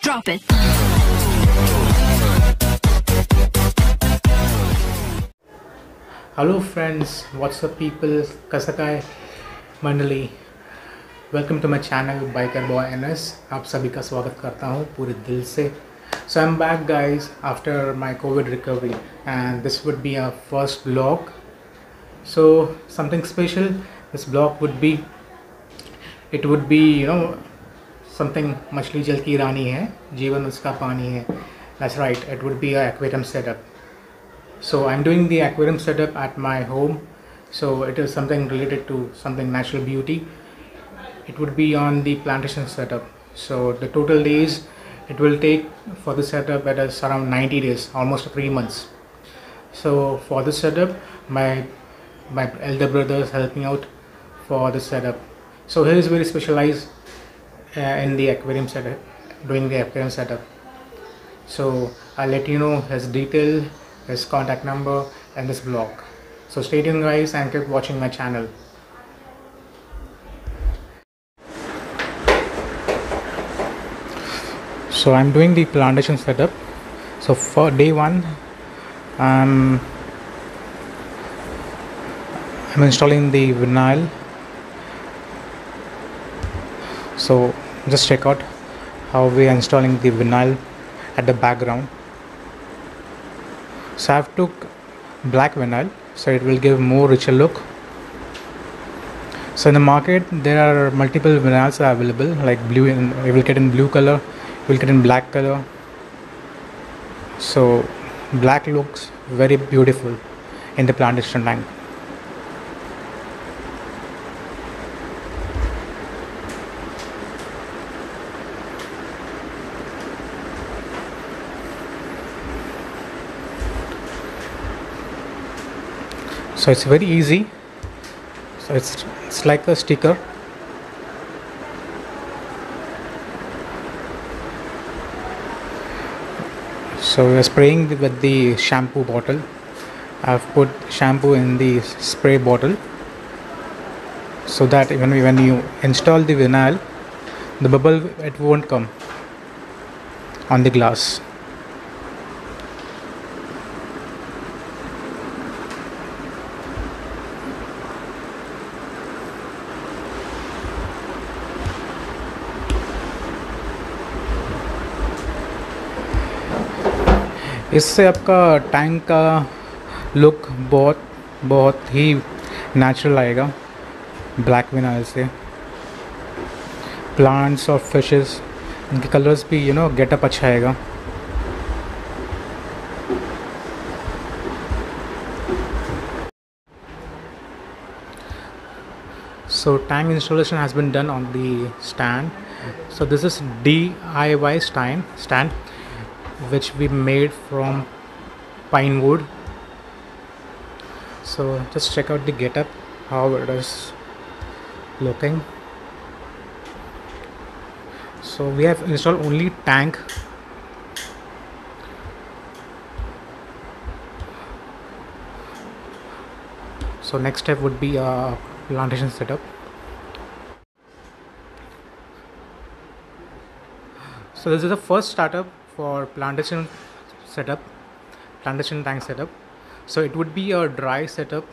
Drop it. Hello friends, what's up people, कैसा का है मंडली। Welcome to my channel biker boy NS. आप सभी का स्वागत करता हूँ पूरे दिल से। So I am back guys after my Covid recovery and this would be our first blog. So something special, this blog would be, it would be something, मछली जल की रानी है, जीवन उसका पानी है। That's right, it would be a aquarium setup. So I'm doing the aquarium setup at my home. So it is something related to something natural beauty. It would be on the plantation setup. So the total days it will take for the setup, it is around 90 days, almost 3 months. So for the setup, my elder brother is helping out for the setup. So he is very specialized in the aquarium setup, doing the aquarium setup. So I'll let you know his detail, his contact number and this blog. So stay tuned guys and keep watching my channel. So I'm doing the plantation setup. So for day one, I'm installing the vinyl. So just check out how we are installing the vinyl at the background. So I've took black vinyl, so it will give more richer look. So in the market there are multiple vinyls available, like blue, and you will get in blue color, you will get in black color. So black looks very beautiful in the plantation tank. So it's very easy. So it's like a sticker. So we are spraying with the shampoo bottle. I've put shampoo in the spray bottle so that when you install the vinyl, the bubble, it won't come on the glass. इससे आपका tank का look बहुत ही natural आएगा black vinyl से. Plants और fishes, इनके colours भी getup अच्छा आएगा. So tank installation has been done on the stand. So this is DIY stand which we made from pine wood. So just check out the getup, how it is looking. So we have installed only tank. So next step would be a plantation setup. So this is the first startup for plantation tank setup. So it would be a dry setup,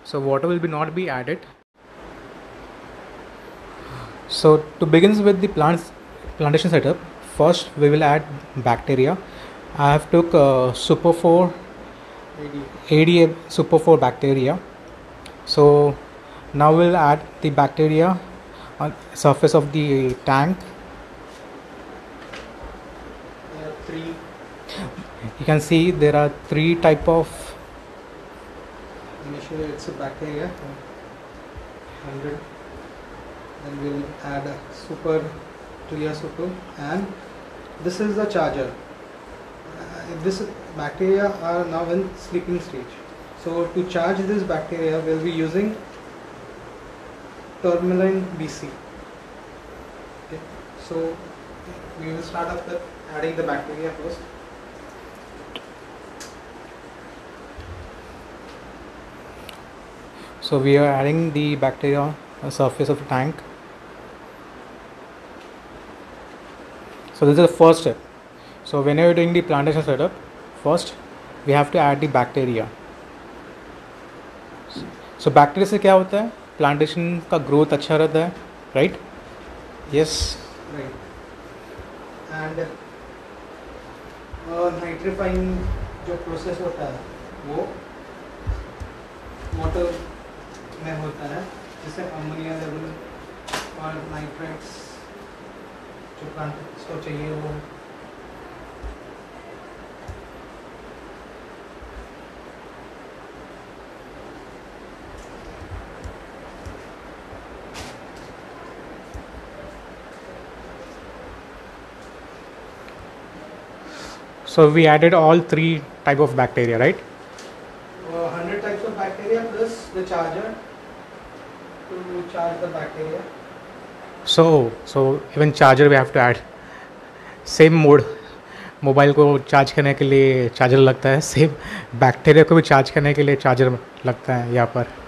so water will not be added. So to begin with the plantation setup, first we will add bacteria. I have took Super 4 ADA Super 4 bacteria. So now we'll add the bacteria on surface of the tank. You can see there are 3 type of, initially it's a bacteria 100, then we'll add a clear super, and this is the charger. This bacteria are now in sleeping stage, so to charge this bacteria we'll be using Tourmaline BC. Okay, so we will start up with adding the bacteria first. So we are adding the bacteria on the surface of the tank. So this is the first step. So whenever you're doing the plantation setup, first we have to add the bacteria. So bacteria से क्या होता है, plantation का growth अच्छा रहता है, right? Yes, right. And nitrifying जो process होता है वो वाटर में होता है, जिससे अमोनिया लेवल और नाइट्रेट्स जो प्लांट को चाहिए वो So we added all 3 type of bacteria, right? 100 types of bacteria plus the charger to charge the bacteria. So even charger we have to add. Same mode. Mobile को charge करने के लिए charger लगता है, same bacteria को भी charge करने के लिए चार्जर लगता है यहाँ पर.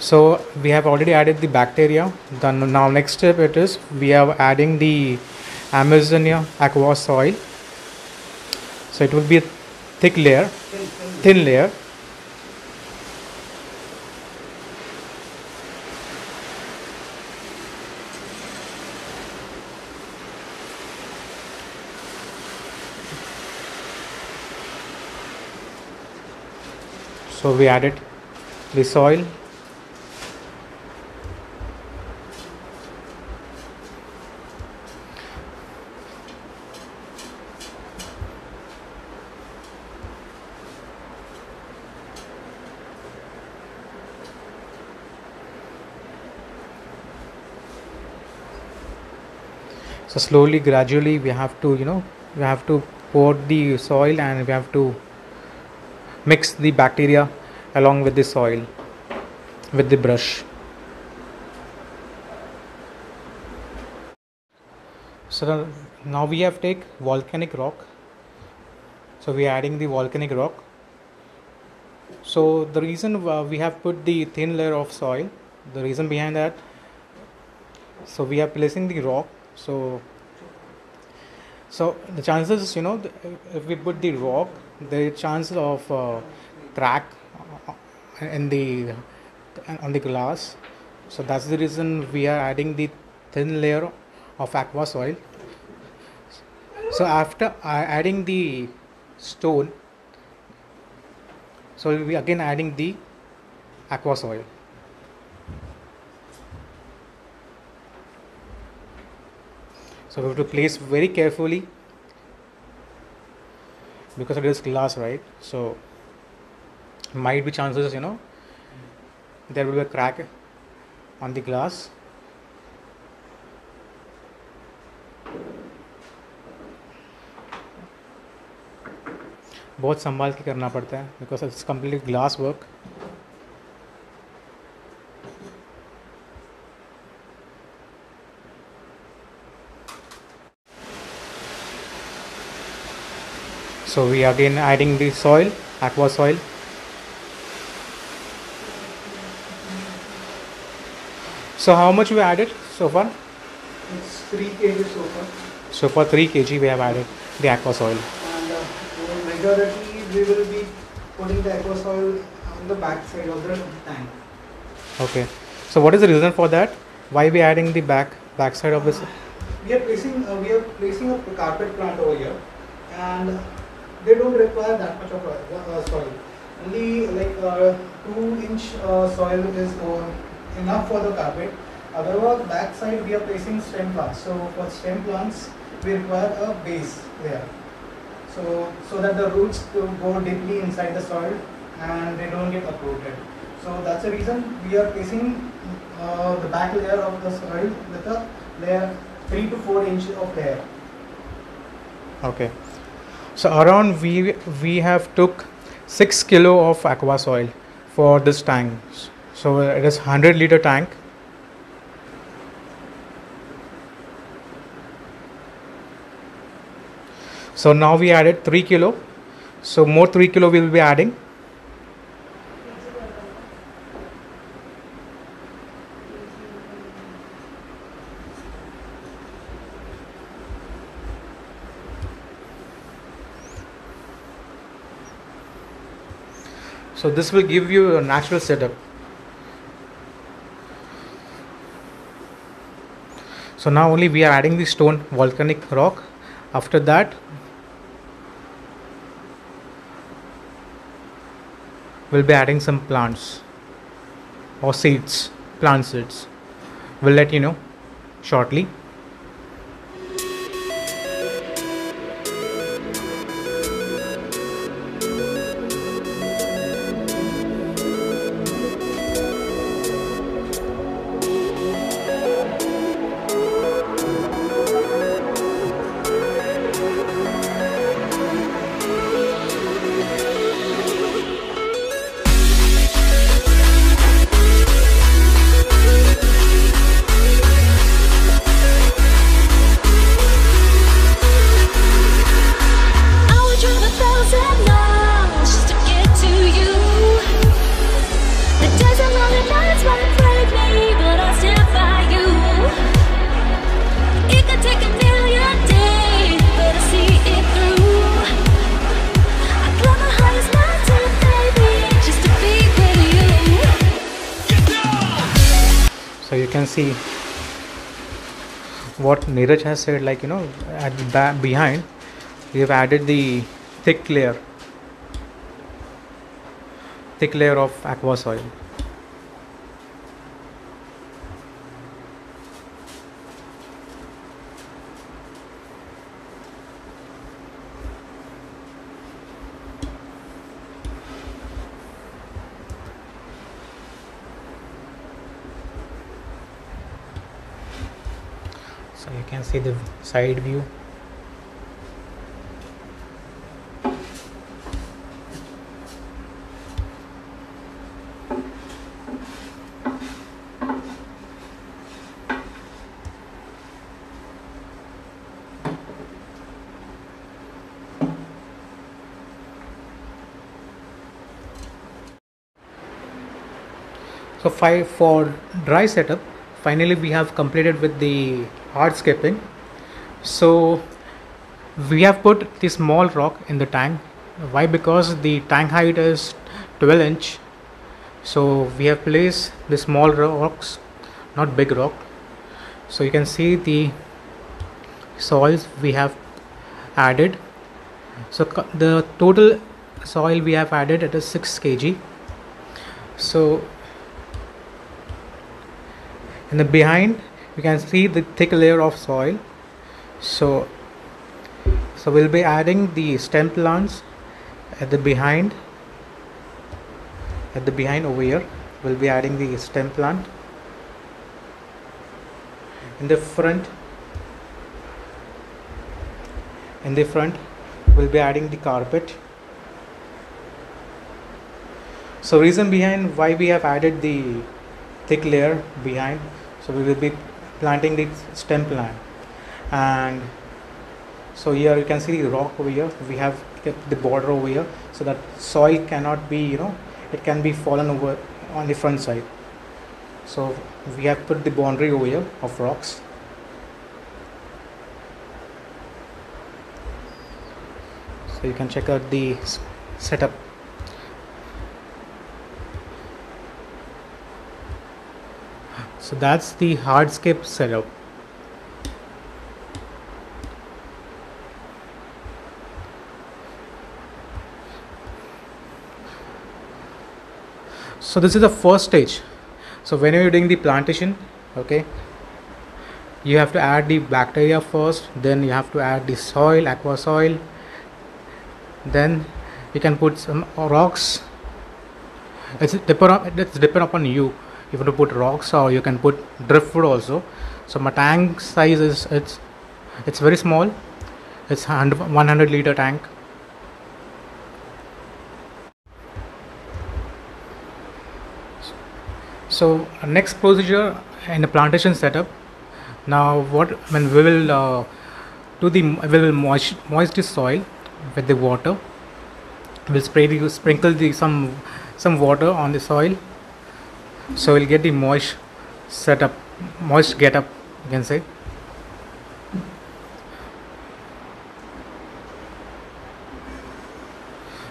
So we have already added the bacteria. Then now next step it is we are adding the Amazonia aqua soil. So it will be a thick layer, thin layer. So we added the soil. So slowly, gradually, we have to, we have to pour the soil and we have to mix the bacteria along with the soil with the brush. So now we have take volcanic rock. So we are adding the volcanic rock. So the reason we have put the thin layer of soil, the reason behind that, so we are placing the rock. So the chances, if we put the rock, the chances of crack in the on the glass. So that's the reason we are adding the thin layer of aqua soil. So after adding the stone, so we'll be again adding the aqua soil. So we have to place very carefully because it is glass, right? So might be chances, there will be a crack on the glass. बहुत संभाल के करना पड़ता है because it's completely glass work. So we are again adding the soil, aqua soil. So how much we added so far? It's 3 kg so far. So for 3 kg we have added the aqua soil. And majority we will be putting the aqua soil on the back side of the tank. Okay. So what is the reason for that? Why we adding the back side of this? We are placing a carpet plant over here, and they don't require that much of soil. Only like 2-inch soil is enough for the carpet. Otherwise, back side we are placing stem plants. So for stem plants, we require a base layer. So that the roots go deeply inside the soil and they don't get uprooted. So that's the reason we are placing the back layer of the soil with a layer 3 to 4 inches of layer. Okay. So around we have took 6 kilo of aqua soil for this tank. So it is 100-liter tank. So now we added 3 kilo. So more 3 kilo we will be adding. So this will give you a natural setup. So now only we are adding the stone volcanic rock. After that we'll be adding some plants or seeds, plant seeds. We'll let you know shortly. So you can see what Neeraj has said, like, you know, at the back behind we have added the thick layer of aqua soil. So you can see the side view. So for dry setup, finally we have completed with the hardscaping. So we have put the small rock in the tank. Why? Because the tank height is 12 inch. So we have placed the small rocks, not big rock. So you can see the soils we have added. So the total soil we have added, it is 6 kg. So in the behind you can see the thick layer of soil. So we'll be adding the stem plants at the behind over here. We'll be adding the stem plant. In the front we'll be adding the carpet. So reason behind why we have added the thick layer behind, so we will be planting the stem plant. And so here you can see the rock over here. We have kept the border over here so that soil cannot be, you know, it can be fallen over on the front side. So we have put the boundary over here of rocks. So you can check out the setup. So that's the hardscape setup. So this is the first stage. So when you're doing the plantation, okay, you have to add the bacteria first, then you have to add the soil, aqua soil, then you can put some rocks. It's depend upon you. You want to put rocks, or you can put driftwood also. So my tank size is it's very small. It's 100 liter tank. So next procedure in the plantation setup. Now what when we will to the will moist the soil with the water. We'll sprinkle the some water on the soil, so we'll get the moist get up, you can say.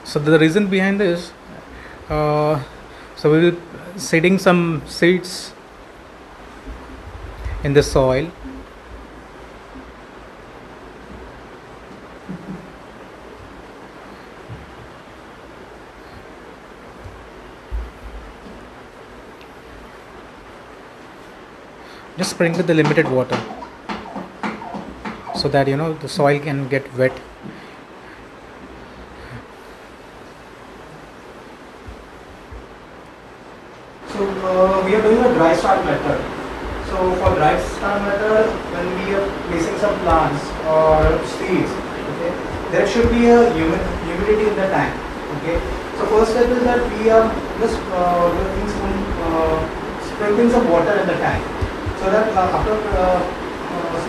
So the reason behind this, so we will seeding some seeds in the soil. Just sprinkle the limited water so that the soil can get wet. So we are doing a dry start method. So for dry start method, when we are placing some plants or seeds, okay, there should be a humidity in the tank. Okay. So first step is that we are just sprinkling some water in the tank. So that after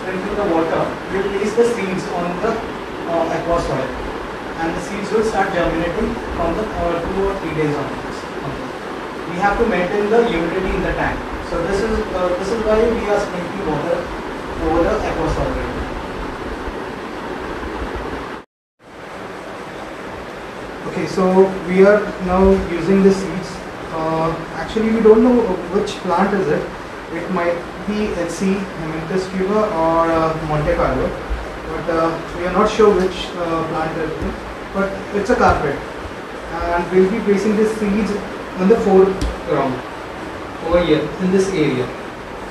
sprinkling the water, we will place the seeds on the aqua soil, and the seeds will start germinating from the 2 or 3 days onwards. Okay. We have to maintain the humidity in the tank. So this is why we are sprinkling water over the aqua soil. Okay, so we are now using the seeds. Actually, we don't know which plant is it. It might be HC, Heminthes tuber, or Monte Carlo, but we are not sure which plant it is. But it's a carpet, and we'll be placing the seeds on the foreground over here in this area,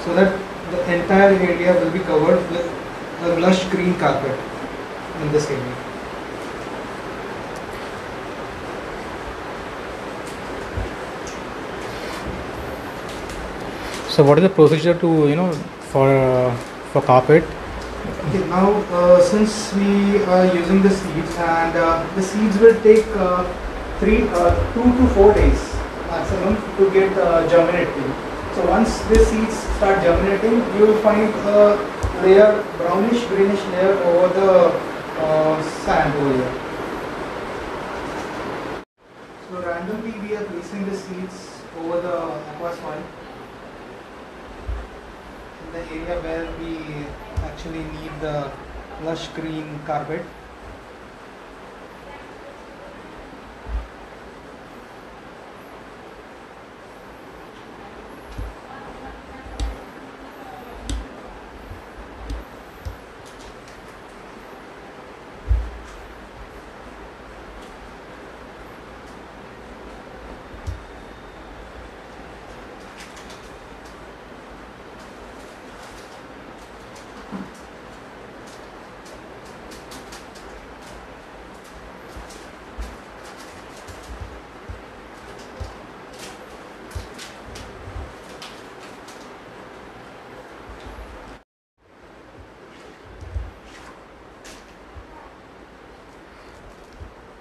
so that the entire area will be covered with a lush green carpet in this area. So what is the procedure to for carpet? Okay, now since we are using the seeds, and the seeds will take 2 to 4 days maximum to get germinating. So once the seeds start germinating, you will find a layer, brownish greenish layer over the sand over here. So randomly we are placing the seeds over the aqua soil, the area where we actually need the lush green carpet.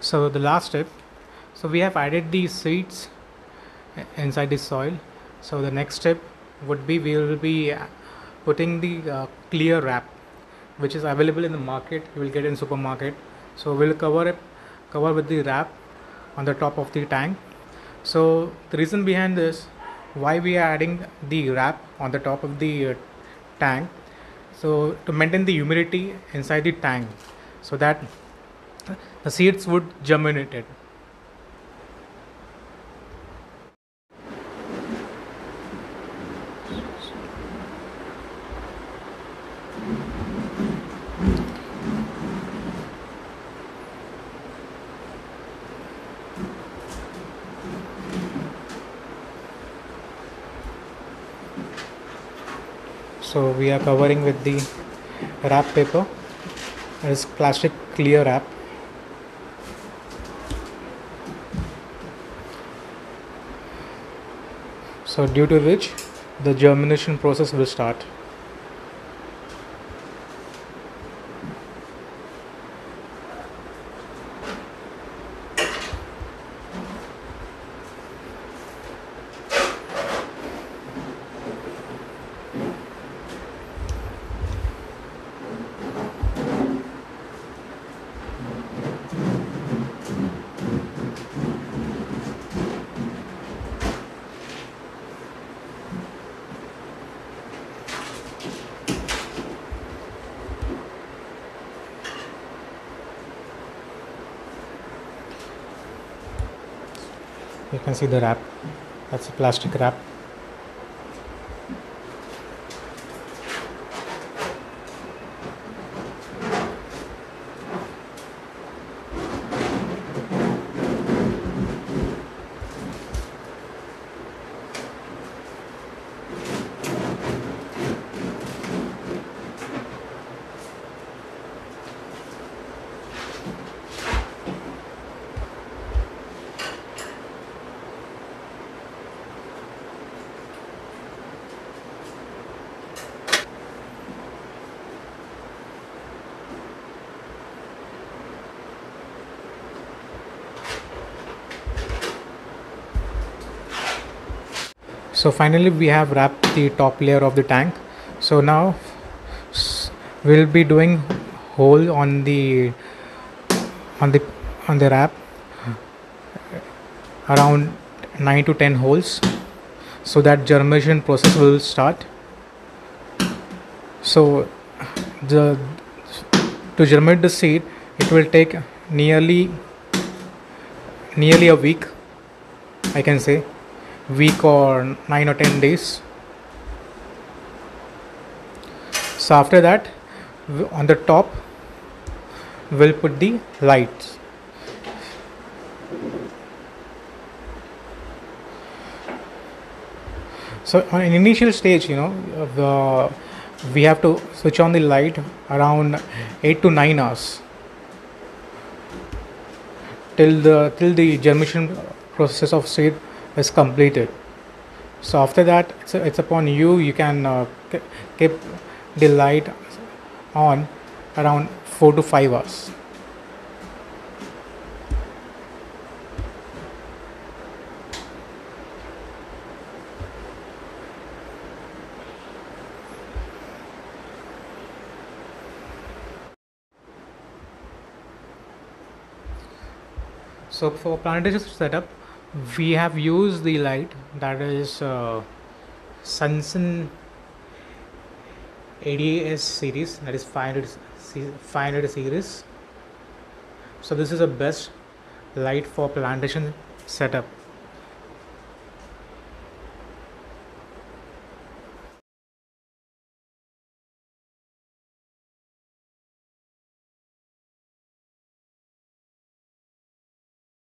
So the last step, so we have added these seeds inside the soil. So the next step would be, we will be putting the clear wrap, which is available in the market. You will get in supermarket. So we'll cover with the wrap on the top of the tank. So the reason behind this, why we are adding the wrap on the top of the tank, so to maintain the humidity inside the tank, so that the seeds would germinate it. So we are covering with the wrap paper. It is plastic clear wrap. So due to which the germination process will start. You can see the wrap. That's a plastic wrap. So finally we have wrapped the top layer of the tank. So now we'll be doing hole on the on the on the wrap, around 9 to 10 holes, so that germination process will start. So the to germinate the seed, it will take nearly a week, I can say, week or 9 or 10 days. So after that, on the top we'll put the lights. So on an initial stage, we have to switch on the light around 8 to 9 hours till the germination process of seed is completed. So after that, it's upon you. You can keep the light on around 4 to 5 hours. So for plantation setup, we have used the light that is Sunsun ADS series, that is 500 series. So this is the best light for plantation setup.